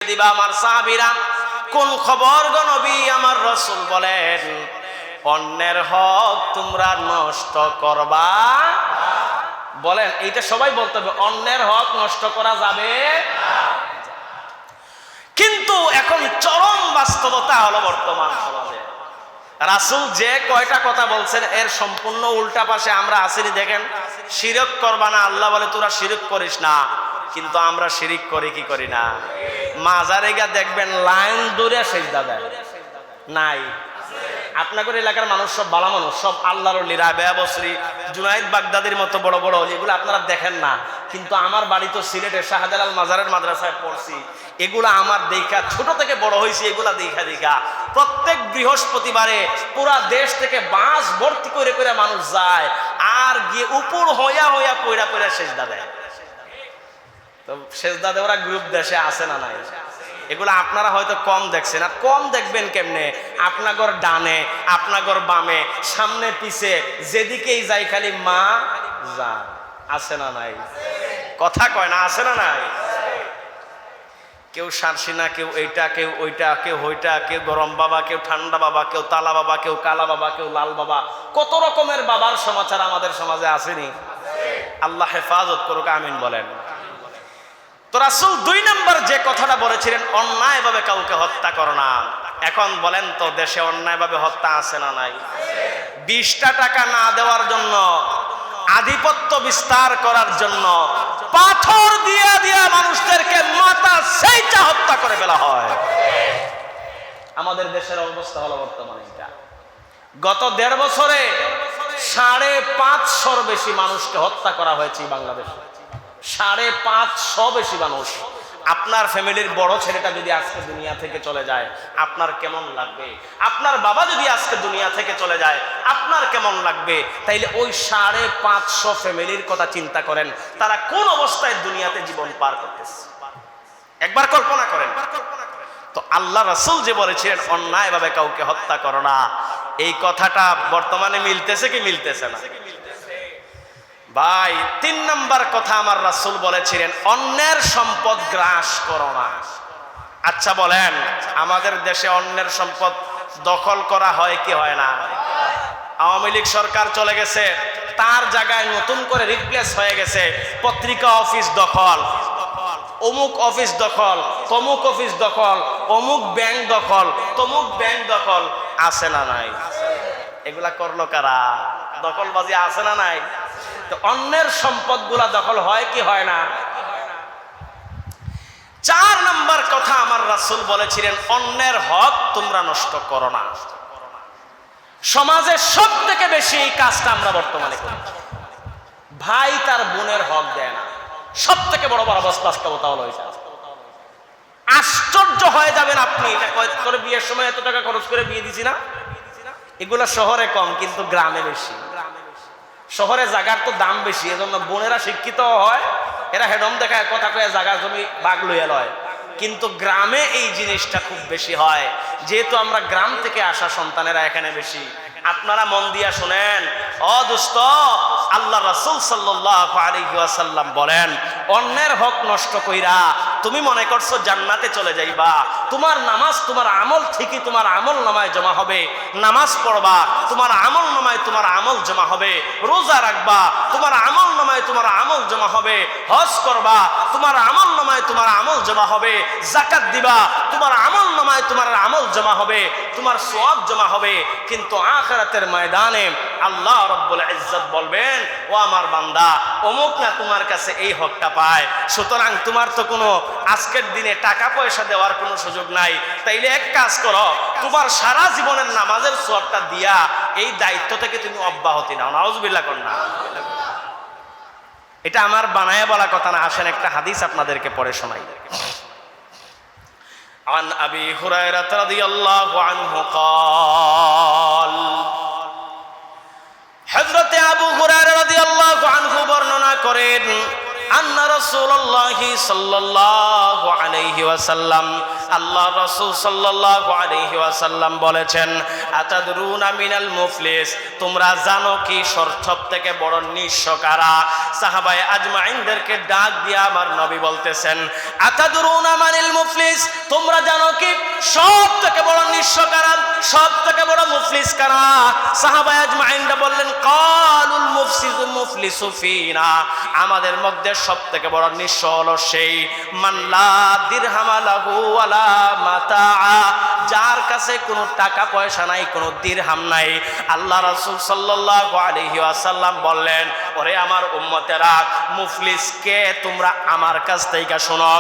দিবা আমার সাহাবীরা। কোন খবর গো নবী? আমার রাসূল বলেন, অন্যের হক তোমরা নষ্ট করবা। বলেন, এইটা সবাই বলতে হবে, অন্যের হক নষ্ট করা যাবে না। কিন্তু এখন চরম বাস্তবতা হলো বর্তমান সমাজে রাসূল যে কয়টা কথা বলছেন এর সম্পূর্ণ উল্টা পাশে আমরা আসিনি। দেখেন, শিরক করবা না, আল্লাহ বলে তোরা শিরক করিস না, কিন্তু আমরা শিরিক করি কি করি না? মাজারে গিয়ে দেখবেন লাইন ধরে সেজদা দেয় নাই? আপনাদের এলাকার মানুষ সব ভালো মানুষ, সব আল্লাহর ওলি, রাবেয়া বসরি, জুনাইদ বাগদাদির মতো বড় বড় ওলি, এগুলো আপনারা দেখেন না। কিন্তু আমার বাড়ি তো সিলেটে, শাহজালাল মাজারের মাদ্রাসায় পড়ছি, এগুলো আমার দেখা ছোট থেকে বড় হয়েছি, এগুলা দেখা প্রত্যেক বৃহস্পতিবারে পুরা দেশ থেকে বাস ভর্তি করে করে মানুষ যায়, আর গিয়ে উপর হইয়া হইয়া পয়রা পয়রা সেজদা দেয়। তো সেজদা দেওয়ারা গ্রুপ দেশে আছে না নাই? এগুলো আপনারা হয়তো কম দেখছেন। আর কম দেখবেন কেমনে? আপনাগর ডানে, আপনাগর বামে, সামনে পিছে, যেদিকেই যাই খালি মা যা, আছে না নাই? কথা কয় না, আছে না নাই? কেউ সারসিনা, কেউ এইটা, কেউ ওইটা, কেউ হইটা, কেউ গরম বাবা, কেউ ঠান্ডা বাবা, কেউ তালা বাবা, কেউ কালা বাবা, কেউ লাল বাবা, কত রকমের বাবার সমাচার আমাদের সমাজে আসেনি? আল্লাহ হেফাজত করুক, আমিন বলেন। তো রাসূল 2 নম্বর যে কথাটা বলেছিলেন, অন্যায়ভাবে কাউকে হত্যা করো না। এখন বলেন তো, দেশে অন্যায়ভাবে হত্যা আছে না নাই? 20টা টাকা না দেওয়ার জন্য, আধিপত্য বিস্তার করার জন্য পাথর দিয়া দিয়া মানুষদেরকে মাথা সেইটা হত্যা করে ফেলা হয়। আমাদের দেশের অবস্থা হলো বর্তমানে এটা। গত 1.5 বছরে 550 বেশি মানুষকে হত্যা করা হয়েছে বাংলাদেশে। 550 বেশি মানুষ। আপনার ফ্যামিলির বড় ছেলেটা যদি আজকে দুনিয়া থেকে চলে যায়, আপনার কেমন লাগবে? আপনার বাবা যদি আজকে দুনিয়া থেকে চলে যায়, আপনার কেমন লাগবে? তাইলে ওই 550 ফ্যামিলির কথা চিন্তা করেন, তারা কোন অবস্থায় দুনিয়াতে জীবন পার করতেছে, একবার কল্পনা করেন। তো আল্লাহ রাসূল যে বলেছিলেন অন্যায়ভাবে কাউকে হত্যা করো না, এই কথাটা বর্তমানে মিলতেছে কি মিলতেছে না? ভাই, 3 নম্বর কথা আমার রাসূল বলেছিলেন, অন্যের সম্পদ গ্রাস করো না। আচ্ছা বলেন, আমাদের দেশে অন্যের সম্পদ দখল করা হয় কি হয় না? আওয়ামী লীগ সরকার চলে গেছে, তার জায়গায় নতুন করে রিপ্লেস হয়ে গেছে পত্রিকা অফিস দখল, অমুক অফিস দখল, তমুক অফিস দখল, অমুক ব্যাংক দখল, তমুক ব্যাংক দখল, আছে না নাই? এগুলা করলো কারা? দখলবাজি আছে না নাই? তো অন্যের সম্পদগুলা দখল হয় কি হয় না? 4 নম্বর কথা আমার রাসূল বলেছিলেন, অন্যের হক তোমরা নষ্ট করো না। সমাজে সবথেকে বেশি এই কাজটা আমরা বর্তমানে করি। ভাই তার বোনের হক দেয় না, সবথেকে বড় বাস্তবতা হলো এটা। আশ্চর্য হয়ে যাবেন আপনি, এটা করে বিয়ের সময় এত টাকা খরচ করে বিয়ে দিছি না, এগুলা শহরে কম কিন্তু গ্রামে বেশি। শহরে জায়গার তো দাম বেশি, এজন্য বোনেরা শিক্ষিত হয়, এরা হেডম দেখায়, কথা কয়ে জায়গা জমি ভাগ লইয়া লয়। কিন্তু গ্রামে এই জিনিসটা খুব বেশি হয়, যেহেতু আমরা গ্রাম থেকে আসা সন্তানেরা এখানে বেশি। আপনারা মন দিয়া শুনেন, ও দোস্ত, আল্লাহ রাসূল সাল্লাল্লাহু আলাইহি ওয়াসাল্লাম বলেন, অন্যের হক নষ্ট কইরা তুমি মনে করছো জান্নাতে চলে যাইবা। তোমার নামাজ, তোমার আমল ঠিকই তোমার আমল নামায় জমা হবে। নামাজ পড়বা, তোমার আমল নামায় তোমার আমল জমা হবে। রোজা রাখবা, তোমার আমল নামায় তোমার আমল জমা হবে। হজ করবা, তোমার আমল নামায় তোমার আমল জমা হবে। যাকাত দিবা, তোমার আমল নামায় তোমার আমল জমা হবে, তোমার সওয়াব জমা হবে। কিন্তু আখিরাতের ময়দানে আল্লাহ রাব্বুল ইজ্জত বলবেন, ও আমার বান্দা, অমুক না তোমার কাছে এই হকটা পায়, সুতরাং তোমার তো কোনো আজকের দিনে টাকা পয়সা দেওয়ার কোনো সুযোগ নাই। তাইলে এক কাজ করো, তোমার সারা জীবনের নামাজের সওয়াবটা দিয়া এই দায়িত্ব থেকে তুমি অব্যাহতি নাও। নাউজুবিল্লাহ কর না। এটা আমার বানায়া বলা কথা না। আসেন একটা হাদিস আপনাদেরকে পড়ে শোনাই। عن أبي هريرة رضي الله عنه قال, হযরত আবু হুরায়রা রাদিয়াল্লাহু আনহু বর্ণনা করেন, আন্না রাসূলুল্লাহি সাল্লাল্লাহু আলাইহি ওয়াসাল্লাম, আল্লাহ রাসূল সাল্লাল্লাহু আলাইহি ওয়াসাল্লাম বলেছেন, আতাদরুনা মিনাল মুফলিস, তোমরা জানো কি সবথেকে বড় নিঃস্ব কারা? সাহাবায়ে আজমাইনদেরকে ডাক দিয়ে আমার নবী বলতেছেন, আতাদরুনা মানিল মুফলিস, তোমরা জানো কি সবথেকে বড় নিঃস্ব কারা, সবথেকে বড় মুফলিস কারা? সাহাবায়ে আজমাইনরা বললেন, কালুল মুফলিসু ফিনা, আমাদের মধ্যে সবথেকে বড় নিঃস্ব হলো সেই মান লা দিরহাম লাহু ওয়ালা মাতাআ, যার কাছে কোনো টাকা পয়সা নাই, কোনো দিরহাম নাই। আল্লাহ রাসূল সাল্লাল্লাহু আলাইহি ওয়াসাল্লাম বললেন, ওরে আমার উম্মতেরা, মুফলিস কে তোমরা আমার কাছ থেকে শোনো।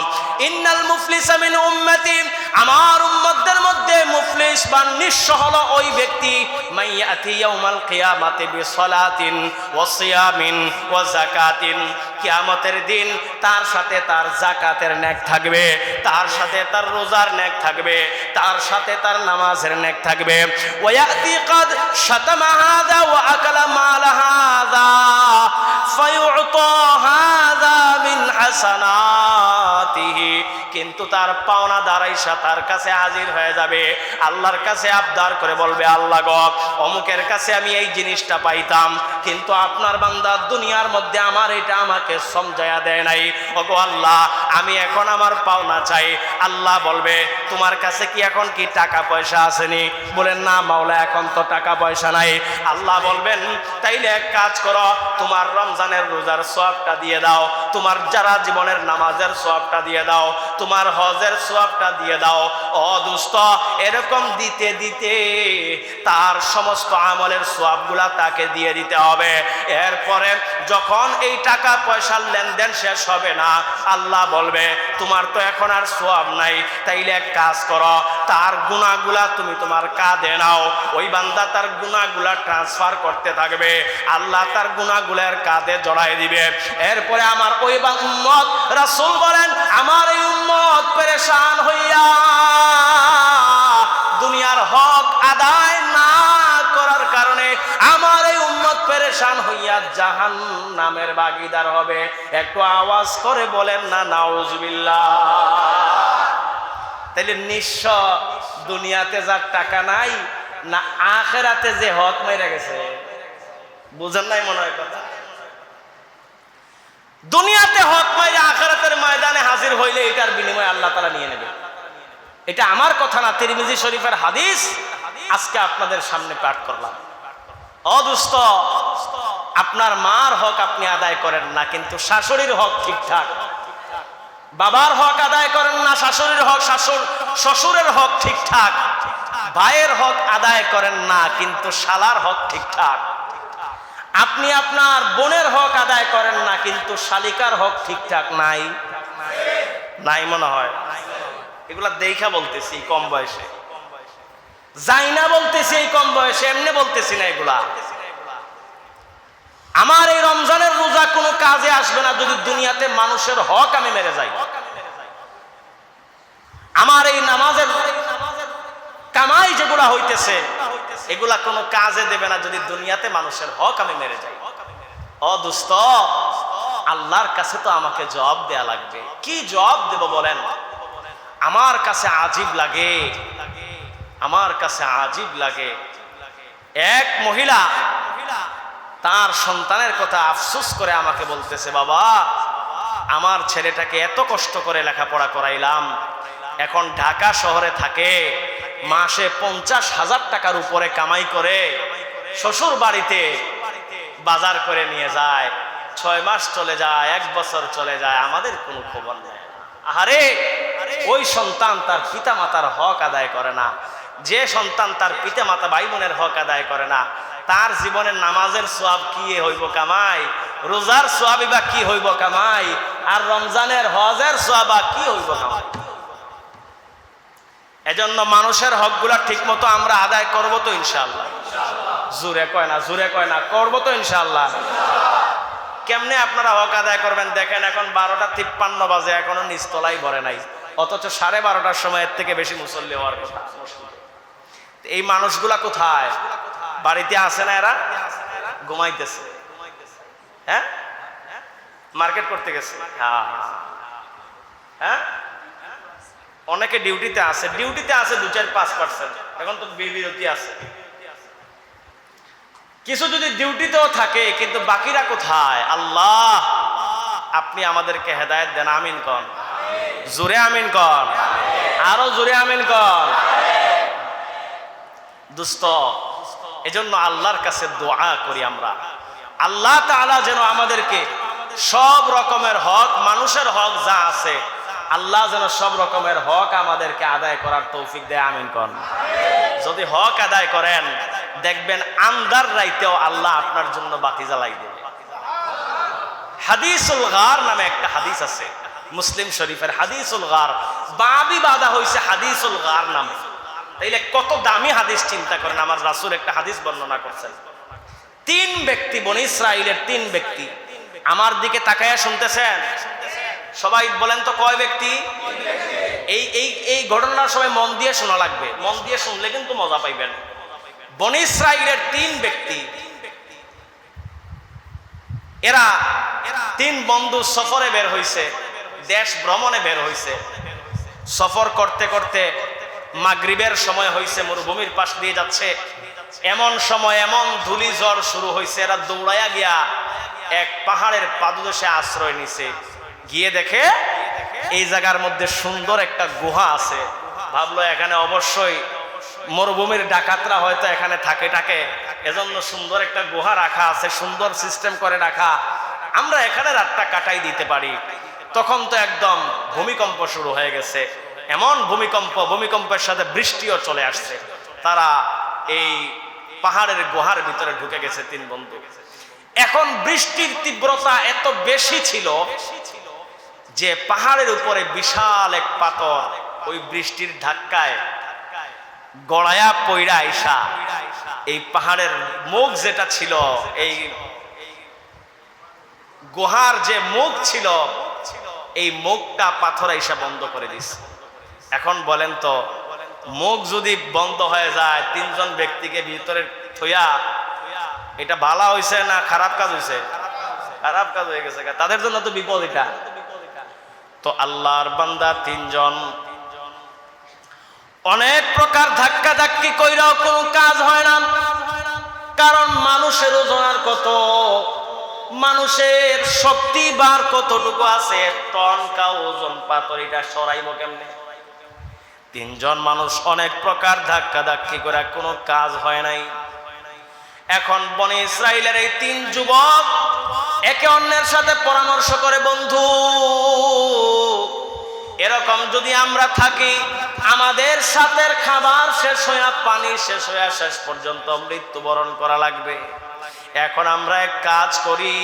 ইন্নাল মুফলিসা মিন উম্মতি, আমার উম্মতদের মধ্যে মুফলিস বা নিঃস্ব হলো ওই ব্যক্তি, মাইয়াতি ইয়াউমাল কিয়ামাতি বিসলাতিন ওয়া সিয়ামিন ওয়া যাকাতিন, কিয়ামতের দিন তার সাথে তার যাকাতের নেক থাকবে, তার সাথে তার রোজার নেক থাকবে, তার সাথে তার নামাজের নেক থাকবে। ওয়ায়াতি কাদ শাতামা হাযা ওয়া আকালা মাল হাযা ফায়ুতা হাযা মিন হাসানাতিহি, কিন্তু তার পাওনা দাঁড়াইসা তার কাছে হাজির হয়ে যাবে, আল্লাহর কাছে আবদার করে বলবে, আল্লাহ গো, অমুকের কাছে আমি এই জিনিসটা পাইতাম, কিন্তু আপনার বান্দা দুনিয়ার মধ্যে আমার এটা আমাকে সমঝায়া দেয় নাই। ওগো আল্লাহ, আমি এখন আমার পাওনা চাই। আল্লাহ বলবে, তোমার কাছে কি এখন কি টাকা পয়সা আসেনি? বলেন, না মাওলা, এখন তো টাকা পয়সা নাই। আল্লাহ বলবেন, তাইলে এক কাজ করো, তোমার রমজানের রোজার সওয়াবটা দিয়ে দাও, তোমার যারা জীবনের নামাজের সওয়াবটা দিয়ে দাও, তোমার হজের সওয়াবটা দিয়ে দাও। ও দোস্ত, এরকম দিতে দিতে তার সমস্ত আমলের সওয়াবগুলা তাকে দিয়ে দিতে হবে। এরপরে যখন এই টাকা পয়সার লেনদেন শেষ হবে না, আল্লাহ বলবে, তোমার তো এখন আর সওয়াব নাই, তাইলে এক কাজ করো, তার গুনাহগুলা তুমি তোমার কাঁধে নাও। ওই বান্দা তার গুনাহগুলা ট্রান্সফার করতে থাকবে, আল্লাহ তার গুনাহগুলার কাঁধে জড়াই দিবে। এরপরে আমার ওই উম্মত, রাসূল বলেন, আমার এই উম্মত পেরেশান হইয়া দুনিয়ার হক আদায় না করার কারণে আমার এই উম্মত পেরেশান হইয়া জাহান্নামের ভাগীদার হবে। একটু আওয়াজ করে বলেন না নাউজুবিল্লাহ। তাইলে নিঃস্ব দুনিয়াতে যার টাকা নাই, না আখিরাতে যে হক মেরে গেছে? বুঝেন নাই মনে হয় কথা। দুনিয়াতে হক মাইরে আখিরাতের ময়দানে হাজির হইলে এটার বিনিময়ে আল্লাহ তাআলা নিয়ে নেবে। এটা আমার কথা না, তিরমিজি শরীফের হাদিস আজকে আপনাদের সামনে পাঠ করলাম। ও দোস্ত, আপনার মার হক আপনি আদায় করেন না, কিন্তু শাশুড়ির হক ঠিকঠাক। বাবার হক আদায় করেন না, শাশুড়ির হক, শ্বশুরের হক ঠিকঠাক। ভাইয়ের হক আদায় করেন না, কিন্তু শালার হক ঠিকঠাক। আপনি আপনার বোনের হক আদায় করেন না, কিন্তু শালিকার হক ঠিকঠাক নাই। নাই মনে হয়। এগুলা দেখা বলতেছি কম বয়সে, যাই না বলতেছি এই কম বয়সে, এমনি বলতেছি না। এগুলা আমার এই রমজানের রোজা কোনো কাজে আসবে না যদি দুনিয়াতে মানুষের হক আমি মেরে যাই। আমার এই নামাজের কামাই যেগুলা হইতেছে, এগুলা কোনো কাজে দেবে না যদি দুনিয়াতে মানুষের হক আমি মেরে যাই। ও দোস্ত, আল্লাহর কাছে তো আমাকে জবাব দেয়া লাগবে। কি জবাব দেব বলেন? আমার কাছে আজীব লাগে, আমার কাছে আজীব লাগে। এক মহিলা তার সন্তানের কথা আফসোস করে আমাকে বলতেছে, বাবা, আমার ছেলেটাকে এত কষ্ট করে লেখাপড়া করাইলাম, এখন ঢাকা শহরে থাকে, মাসে 50,000 টাকার উপরে কামাই করে, শ্বশুর বাড়িতে বাজার করে নিয়ে যায়, 6 মাস চলে যায়, 1 বছর চলে যায়, আমাদের কোনো খবর নেই। আরে ওই সন্তান তার পিতা মাতার হক আদায় করে না। যে সন্তান তার পিতা মাতা ভাই বোনের হক আদায় করে না, তার জীবনের নামাজের সওয়াব কি হইব কামাই, রোজার সওয়াবই বা কি হইব কামাই, আর রমজানের হজের সওয়াব কি হইব কামাই। এজন্য মানুষের হকগুলা ঠিক মতো আমরা আদায় করব তো ইনশাআল্লাহ। জোরে কয় না, জোরে কয় না, করব তো ইনশাআল্লাহ। কেমনে আপনারা হক আদায় করবেন দেখেন, এখন 12:53 বাজে, এখনো নিচতলাই ভরে নাই, অথচ 12:30টার সময় এর থেকে বেশি মুসল্লি হওয়ার কথা। এই মানুষগুলা কোথায়? বাড়িতে আছে না? এরা ঘুমাইতেছে। হ্যাঁ, মার্কেট করতে গেছে। হ্যাঁ, অনেকে ডিউটিতে আছে 2-4-5%, এখন তো বিরতি আছে। কিছু যদি ডিউটিতেও থাকে কিন্তু বাকিরা কোথায়? আল্লাহ আপনি আমাদেরকে হেদায়েত দেন, আমিন কন, জোরে আমিন কন, আরো জোরে আমিন কন। দোস্ত, এজন্য আল্লাহর কাছে দোয়া করি আমরা, আল্লাহ তাআলা যেন আমাদেরকে সব রকমের হক, মানুষের হক যা আছে, আল্লাহ যেন সব রকমের হক আমাদেরকে আদায় করার তৌফিক দেয়, আমিন কন। যদি হক আদায় করেন দেখবেন আন্দার রাইতেও আল্লাহ আপনার জন্য বাতি জ্বালাই দেবে। হাদিসুল গার নামে একটা হাদিস আছে মুসলিম শরীফের, হাদিসুল গার, বাবি বাঁধা হয়েছে হাদিসুল গার নামে। তাইলে কত দামি হাদিস চিন্তা করেন। আমার রাসূল একটা হাদিস বর্ণনা করছেন, 3 ব্যক্তি, বনি ইসরাইলের 3 ব্যক্তি, আমার দিকে তাকায়া শুনতেছেন? সবাই বলেন তো কয় ব্যক্তি? এই ঘটনাটা সবাই মন দিয়ে শোনা লাগবে, মন দিয়ে শুনলে কিন্তু মজা পাইবেন। বনি ইসরাইলের 3 ব্যক্তি, এরা 3 বন্ধু সফরে বের হইছে, দেশ ভ্রমণে বের হইছে। সফর করতে করতে মাগরিবের সময় হইছে, মরুভূমির পাশ দিয়ে যাচ্ছে। এমন সময় এমন ধুলি ঝড় শুরু হইছে, এরা দৌড়াইয়া গিয়া এক পাহাড়ের পাদদেশে আশ্রয় নিছে। গিয়ে দেখে এই জায়গার মধ্যে সুন্দর একটা গুহা আছে। ভাবলো এখানে অবশ্যই মরুভূমির ডাকাতরা হয়তো এখানে থাকে, এজন্য সুন্দর একটা গুহা রাখা আছে, সুন্দর সিস্টেম করে রাখা, আমরা এখানে রাতটা কাটাই দিতে পারি। তখন তো একদম ভূমিকম্প শুরু হয়ে গেছে, এমন ভূমিকম্পের সাথে বৃষ্টিও চলে আসছে। তারা এই পাহাড়ের গুহার ভিতরে ঢুকে গেছে 3 বন্ধু। এখন বৃষ্টির তীব্রতা এত বেশি ছিল যে পাহাড়ের উপরে বিশাল এক পাথর ওই বৃষ্টির ধাক্কায় গড়ায়া পইড়া আইসা এই পাহাড়ের মুখ যেটা ছিল, এই গুহার যে মুখ ছিল, এই মুখটা পাথর আইসা বন্ধ করে দিছে। এখন বলেন তো, মুখ যদি বন্ধ হয়ে যায় 3 জন ব্যক্তিকে ভিতরে থইয়া, এটা ভালো হইছে না খারাপ কাজ হইছে? খারাপ কাজ হয়ে গেছে, তাদের জন্য তো বিপদ এটা। তো আল্লাহর বান্দা 3 জন অনেক প্রকার ধাক্কা ধাক্কি কইরাও কোনো কাজ হয় না, কারণ মানুষের ওজন আর কত, মানুষের শক্তি বার কতটুকু আছে, টন কা ওজন পাথর, এটা সরাইব কেমনে? 3 জন মানুষ অনেক প্রকার ধাক্কা ধাক্কি করে কোনো কাজ হয় নাই। এখন বনি ইসরাইলের এই 3 যুবক একে অন্যের সাথে পরামর্শ করে, বন্ধু এরকম যদি আমরা থাকি, আমাদের সাথে খাবার শেষ হইয়া, পানি শেষ হইয়া শেষ পর্যন্ত মৃত্যুবরণ করা লাগবে। এখন আমরা এক কাজ করি,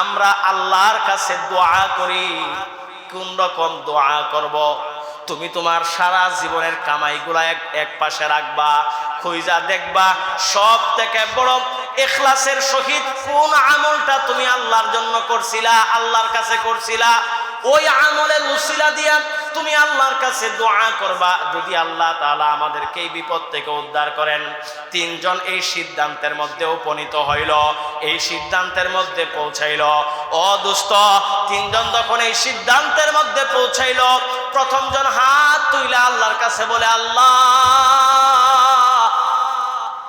আমরা আল্লাহর কাছে দোয়া করি। কোন রকম দোয়া করব? তুমি তোমার সারা জীবনের কামাইগুলা এক পাশে রাখবা, খুঁজা দেখবা সব থেকে বড় ইখলাসের সহিত কোন আমলটা তুমি আল্লাহর জন্য করছিলা, আল্লাহর কাছে করছিলা, ওই আমলের উসিলা দিয়া তুমি আল্লাহর কাছে দোয়া করবা। যদি আল্লাহ তাআলা আমাদেরকে এই বিপদ থেকে উদ্ধার করেন। 3 জন এই সিদ্ধান্তের মধ্যে উপনীত হইল, এই সিদ্ধান্তের মধ্যে পৌঁছাইল। ও দোস্ত, 3 জন যখন এই সিদ্ধান্তের মধ্যে পৌঁছাইল, প্রথম জন হাত তুইলা আল্লাহর কাছে বলে, আল্লাহ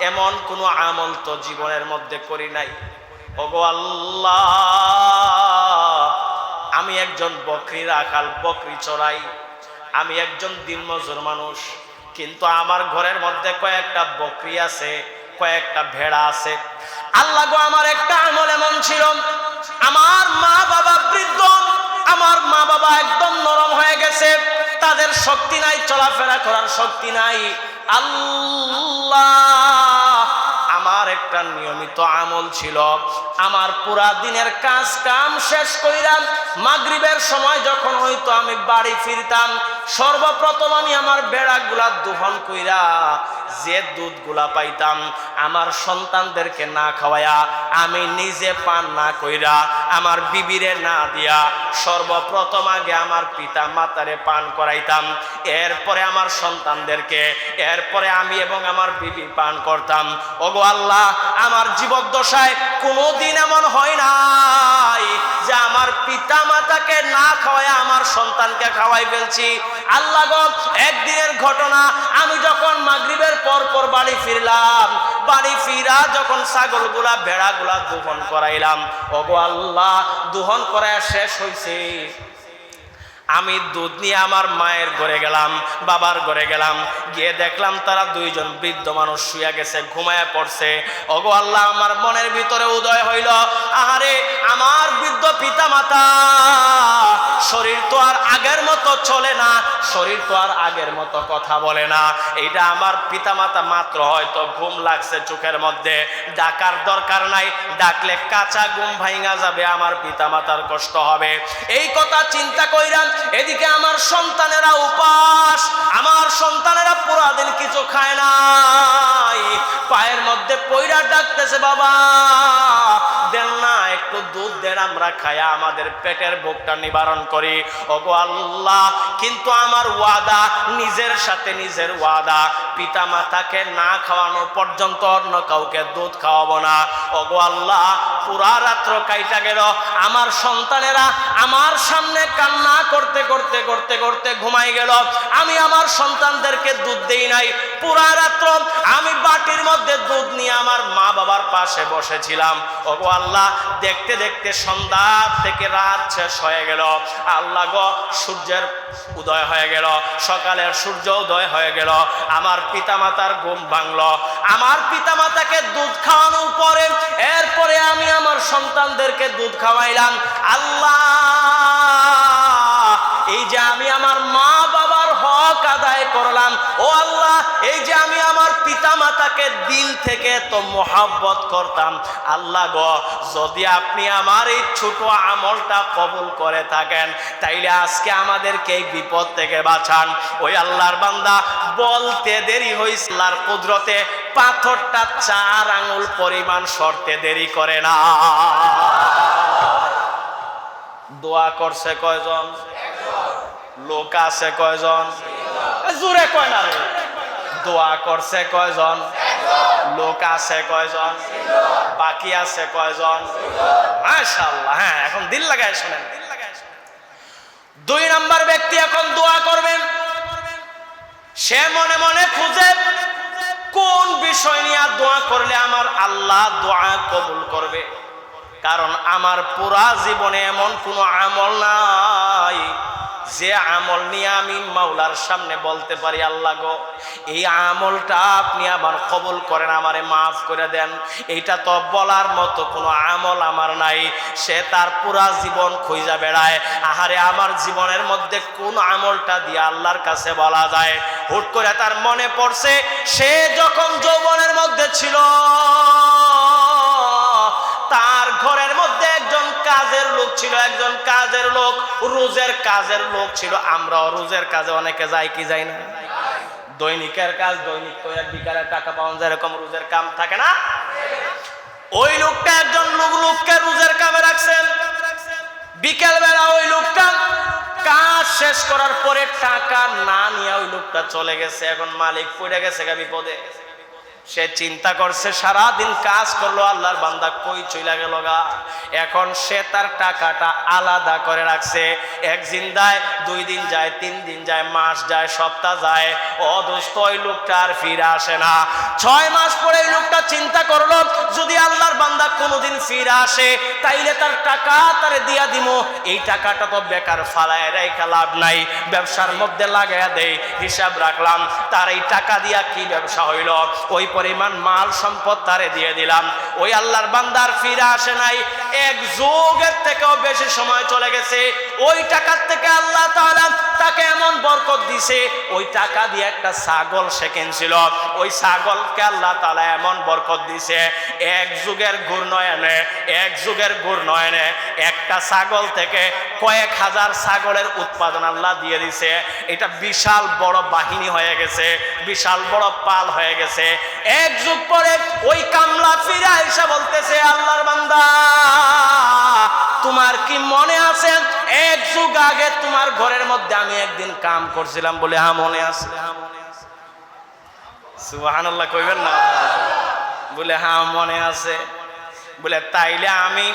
এমন কোন আমল তো জীবনের মধ্যে করি নাই। ওগো আল্লাহ, আমি একজন বকরি রাখাল, বকরি চড়াই, আমি একজন দিনমজুর মানুষ, কিন্তু আমার ঘরের মধ্যে কয়েকটা বকরি আছে, কয়েকটা ভেড়া আছে। আল্লাহ গো, আমার একটা আমল এমন ছিল, আমার মা বাবা বৃদ্ধ, আমার মা বাবা একদম নরম হয়ে গেছে, তাদের শক্তি নাই, চলাফেরা করার শক্তি নাই। আল্লাহ, আমার একটা নিয়মিত আমল ছিল, আমার পুরা দিনের কাজ কাম শেষ কইরাম মাগরিবের সময় যখন হইতো আমি বাড়ি ফিরতাম, সর্বপ্রথম আমি আমার বেড়াগুলা দোহন কইরা যে দুধগুলা পাইতাম আমার সন্তানদেরকে না খাওয়ায়া, আমি নিজে পান না কইরা, আমার বিবিরে না দিয়া, সর্বপ্রথম আগে আমার পিতা মাতারে পান করাইতাম, এরপরে আমার সন্তানদেরকে, এরপরে আমি এবং আমার বিবি পান করতাম। ওগো আল্লাহ, আমার জীবদ্দশায় কোনোদিন এমন হয় নাই যে আমার পিতা মাতাকে না খাওয়ায় আমার সন্তানকে খাওয়াই ফেলছি। আল্লাহ গো, একদিনের ঘটনা, আমি যখন মাগরিবের পর পর বাড়ি ফিরলাম, বাড়ি ফিরা যখন ছাগলগুলা ভেড়াগুলা দোহন করাইলাম, ওগো আল্লাহ, দোহন করায় শেষ হইছে, আমি দুধ নিয়ে আমার মায়ের ঘরে গেলাম, বাবার ঘরে গেলাম, গিয়ে দেখলাম তারা দুইজন বৃদ্ধ মানুষ শুয়ে গেছে, ঘুমায় পড়ছে। ওগো আল্লাহ, আমার মনের ভিতরে উদয় হইল, আহারে আমার বৃদ্ধ পিতা মাতা, শরীর তো আর আগের মতো চলে না, শরীর তো আর আগের মতো কথা বলে না। এইটা আমার পিতা মাতা মাত্র হয়তো ঘুম লাগছে চোখের মধ্যে, ডাকার দরকার নাই, ডাকলে কাঁচা ঘুম ভাঙা যাবে, আমার পিতা মাতার কষ্ট হবে। এই কথা চিন্তা কইরাম, এদিকে আমার সন্তানেরা উপাস, আমার সন্তানেরা পুরা দিন কিছু খায় নাই, পায়ের মধ্যে পয়রা ডাকতেছে, বাবা দেন না, একটু দুধ দেন, আমরা খায়া আমাদের পেটের ভোগটা নিবারণ করি। ওগো আল্লাহ, কিন্তু আমার ওয়াদা, নিজের সাথে নিজের ওয়াদা, পিতা মাতাকে না খাওয়ানো পর্যন্ত অন্য কাউকে দুধ খাওয়াবো না। ওগো আল্লাহ, পুরা রাত্র কাইটা গেল, আমার সন্তানেরা আমার সামনে কান্না করতে করতে করতে করতে ঘুমাই গেল, আমি আমার সন্তানদেরকে দুধ দেই নাই। পুরা রাত্র আমি বাটির মধ্যে দুধ নিয়ে আমার মা বাবার পাশে বসেছিলাম। ওগো আল্লাহ, দেখতে দেখতে সন্ধ্যা থেকে রাত শেষ হয়ে গেল। আল্লাহ গো, সূর্যের উদয় হয়ে গেল, সকালের সূর্য উদয় হয়ে গেল, আমার পিতা মাতার ঘুম ভাঙলো, আমার পিতা মাতাকে দুধ খাওয়ানোর পরে এরপরে আমি আমার সন্তানদেরকে দুধ খাওয়াইলাম। আল্লাহ, এই যে আমি আমার মা বাবার হক আদায় করলাম, ও আল্লাহ, এই যে আমি আমার পিতা মাতাকে দিল থেকে তো মোহাব্বত করতাম, আল্লাহ গো, যদি আপনি আমার এই ছোট আমলটা কবুল করে থাকেন, তাইলে আজকে আমাদেরকে এই বিপদ থেকে বাঁচান। ওই আল্লাহর বান্দা বলতে দেরি হইছে, আল্লাহর কুদরতে পাথরটা 4 আঙ্গুল পরিমাণ সরতে দেরি করে না। দোয়া করছে কয়জন? লোক আছে কয়জন? জোরে কয় না রে। দোয়া করছে কয়জন? লোক আছে কয়জন? বাকি আছে কয়জন? মাশাআল্লাহ। হ্যাঁ, এখন দিল লাগায় শুনেন। 2 নাম্বার ব্যক্তি এখন দোয়া করবেন, সে মনে মনে খুঁজে কোন বিষয় নিয়ে দোয়া করলে আমার আল্লাহ দোয়া কবুল করবে। কারণ আমার পুরা জীবনে এমন কোনো আমল নাই যে আমল নিয়ে আমি মাওলার সামনে বলতে পারি, আল্লাহ গো, এই আমলটা আপনি আবার কবুল করেন, আমারে মাফ করে দেন। এইটা তো বলার মতো কোনো আমল আমার নাই। সে তার পুরা জীবন খুঁজা বেড়ায়, আহারে আমার জীবনের মধ্যে কোন আমলটা দিয়ে আল্লাহর কাছে বলা যায়। হুট করে তার মনে পড়ছে, সে যখন যৌবনের মধ্যে ছিল, তার ঘরের মধ্যে একজন কাজের লোক ছিল, একজন কাজের লোক, রোজের কাজের লোক ছিল। আমরাও রোজের কাজে অনেকে যাই কি যাই না? দৈনিকের কাজ, দৈনিক তো বিকালে টাকা পাওয়া যায়, এরকম রোজের কাম থাকে না? ওই লোকটা একজন লোককে রোজের কামে রাখছেন। বিকেল বেলা ওই লোকটা কাজ শেষ করার পরে টাকা না নিয়ে ওই লোকটা চলে গেছে। এখন মালিক পড়ে গেছে বিপদে। সে চিন্তা করছে, সারাদিন কাজ করলো, আল্লাহর বান্দা কই চইলা গেল গা। এখন সে তার টাকাটা আলাদা করে রাখছে। 1 দিন যায়, 2 দিন যায়, 3 দিন যায়, মাস যায়, সপ্তাহ যায়, অদোস্ত ওই লোকটা আর ফিরে আসে না। 6 মাস পরে এই লোকটা চিন্তা করলো, যদি আল্লাহর বান্দা কোনোদিন ফিরে আসে তাইলে তার টাকা তারে দিয়া দিমু, এই টাকাটা তো বেকার ফালায় রেখে লাভ নাই, ব্যবসার মধ্যে লাগাইয়া দেই। হিসাব রাখলাম তার এই টাকা দিয়া কি ব্যবসা হইল, ওই পরিমাণ মাল সম্পদ তারে দিয়ে দিলাম। ওই আল্লাহর বান্দার ফিরে আসে নাই। 1 যুগের থেকেও বেশি সময় চলে গেছে। ওই টাকার থেকে আল্লাহ তাআলা তাকে এমন বরকত দিছে, ওই টাকা দিয়ে একটা ছাগল সে কিনছিল, ওই ছাগলকে আল্লাহ তাআলা এমন বরকত দিছে, 1 যুগের ঘূর্ণয়নে একটা ছাগল থেকে কয়েক হাজার ছাগলের উৎপাদন আল্লাহ দিয়ে দিছে। এটা বিশাল বড় বাহিনী হয়ে গেছে, বিশাল বড় পাল হয়ে গেছে। 1 যুগ পরে ওই কামলা ফিরে এসে বলতেছে, আল্লাহর বান্দা, তোমার কি মনে আছে 1 যুগ আগে তোমার ঘরের মধ্যে আমি একদিন কাম করছিলাম? বলে হ্যাঁ মনে আছে। সুবহানাল্লাহ কইবেন না? বলে হ্যাঁ মনে আছে। বলে তাইলে আমি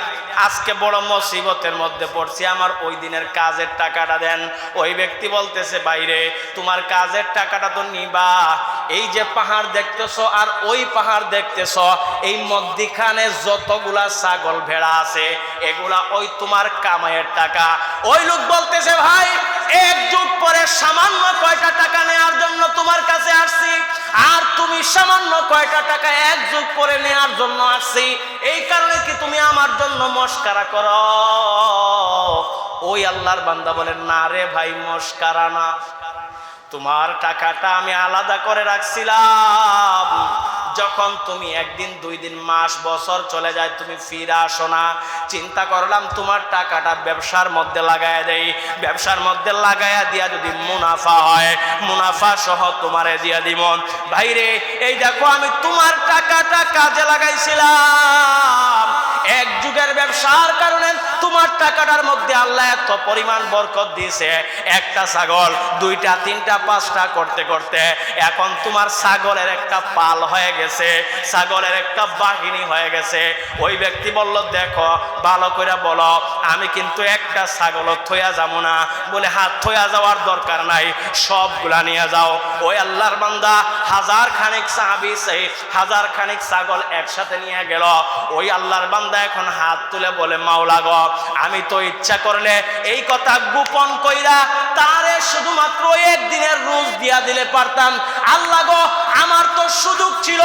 আজকে বড় মুসিবতের মধ্যে পড়ছি, আমার ওই দিনের কাজের টাকাটা দেন। ওই ব্যক্তি বলতেছে, বাইরে তোমার কাজের টাকাটা তো নিবা, এই যে পাহাড় দেখতেছো আর ওই পাহাড় দেখতেছো, এই মধ্যখানে যতগুলা ছাগল ভেড়া আছে এগুলা ওই তোমার কামাইয়ের টাকা। ওই লোক বলতেছে, ভাই এক যুগ পরে সামান্য কয়টা টাকা নেওয়ার জন্য তোমার কাছে আসছি, আর তুমি সামান্য কয়টা টাকা এক যুগ পরে নেওয়ার জন্য আসছি, এই কারণে কি তুমি আমার জন্য মস্কারা করো? ওই আল্লাহর বান্দা বলে, না রে ভাই, মস্কারা না, তোমার টাকাটা আমি আলাদা করে রাখছিলাম, যখন তুমি একদিন দুই দিন মাস বছর চলে যায় তুমি ফিরে আসো না, চিন্তা করলাম তোমার টাকাটা ব্যবসার মধ্যে লাগায়া দেই, ব্যবসার মধ্যে লাগায়া দিয়া যদি মুনাফা হয় মুনাফা সহ তোমারে দিয়া দিব। ভাইরে এই দেখো আমি তোমার টাকাটা কাজে লাগাইছিলাম, এক যুগের ব্যবসার কারণে তোমার টাকাটার মধ্যে আল্লাহ এত পরিমাণ বরকত দিয়েছে, একটা ছাগল দুইটা তিনটা পাঁচটা করতে করতে এখন তোমার ছাগলের একটা পাল হয়ে গেছে, ছাগলের একটা বাহিনী হয়ে গেছে। ওই ব্যক্তি বলল, দেখো ভালো করে বলো, আমি কিন্তু একটা ছাগল থইয়া যাবো না। বলে, হাত থইয়া যাওয়ার দরকার নাই, সবগুলা নিয়ে যাও। ওই আল্লাহর বান্দা হাজার খানিক সাহাবী সেই হাজার খানিক ছাগল একসাথে নিয়ে গেল। ওই আল্লাহর বান্দা এখন হাত তুলে বলে, মাওলা গো, আমি তো ইচ্ছা করলে এই কথা গোপন কইরা তারে শুধুমাত্র একদিনের রোজ দিয়া দিলে পারতাম, আল্লাহ গো আমার তো সুযোগ ছিল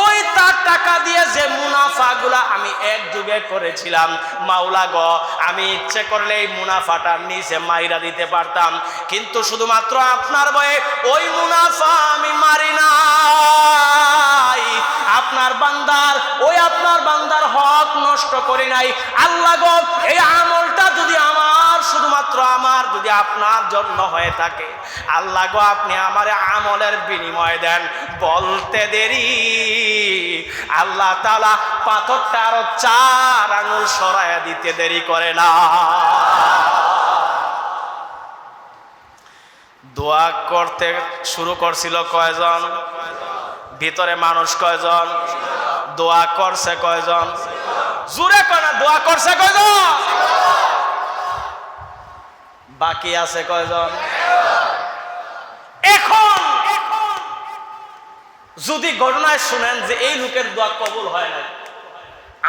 ওই তার টাকা দিয়ে যে মুনাফাগুলা আমি এক যুগে করেছিলাম, মাওলা গো আমি ইচ্ছে করলে এই মুনাফাটা নিচে মাইরা দিতে পারতাম, কিন্তু শুধুমাত্র আপনার ভয়ে ওই মুনাফা আমি মারি নাই, আপনার বান্দার হক নষ্ট করি নাই। আল্লাহ গো এই আমলটা যদি শুধুমাত্র আমার যদি আপনার জন্য হয়ে থাকে, আল্লাহ গো আপনি আমার আমলের বিনিময় দেন। বলতে দেরি আল্লাহ তাআলা পাথরটা আরো 4 আঙুল সরায়া দিতে দেরি করে না। দোয়া করতে শুরু করছিল কয়জন? ভিতরে মানুষ কয়জন? দোয়া করছে কয়জন? জোরে কয় না, দোয়া করছে কয়জন? বাকি আছে কয়জন? এখন যদি ঘটনায় শুনেন যে এই লোকের দোয়া কবুল হয় নাই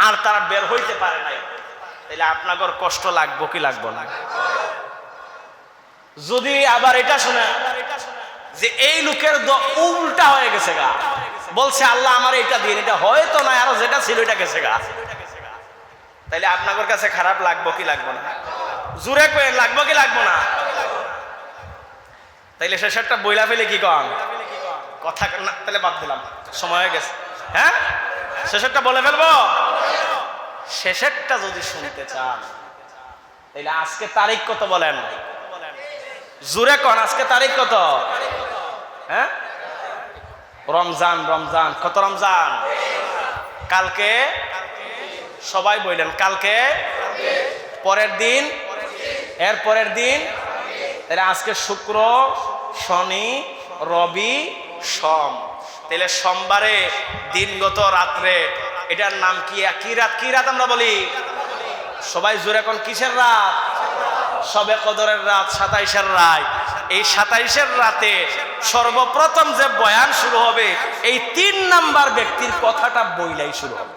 আর তারা বের হইতে পারে নাই, তাহলে আপনাদের কষ্ট লাগবে কি লাগবে না? যদি আবার এটা শুনেন যে এই লোকের দোয়া উল্টা হয়ে গেছে গা, বলছে আল্লাহ আমার এটা দিন, এটা হয়তো না, আরো যেটা ছিল এটা গেছে গা, তাহলে আপনাদের কাছে খারাপ লাগবে কি লাগবে না? জোরে কয়ে লাগবে কি লাগবে না? তাইলে শেষেরটা বইলা ফেলে কি কন কথা না, তাহলে বাদ দিলাম, সময় হয়ে গেছে। হ্যাঁ শেষেরটা বলে ফেলবো। শেষেরটা যদি শুনতে চান তাইলে আজকে তারিখ কত বলেন? জোরে কন আজকে তারিখ কত? হ্যাঁ রমজান। রমজান কত? রমজান কালকে, সবাই বললেন কালকে, পরের দিন, এর পরের দিন, তাহলে আজকে শুক্র, শনি, রবি, সোম, তাহলে সোমবারে দিনগত রাত্রে, এটার নাম কি? কি রাত? কি রাত আমরা বলি? সবাই জোরে এখন কিসের রাত? শবে কদরের রাত, 27-এর রাত। এই 27-এর রাতে সর্বপ্রথম যে বয়ান শুরু হবে এই 3 নাম্বার ব্যক্তির কথাটা বইলাই শুরু হবে।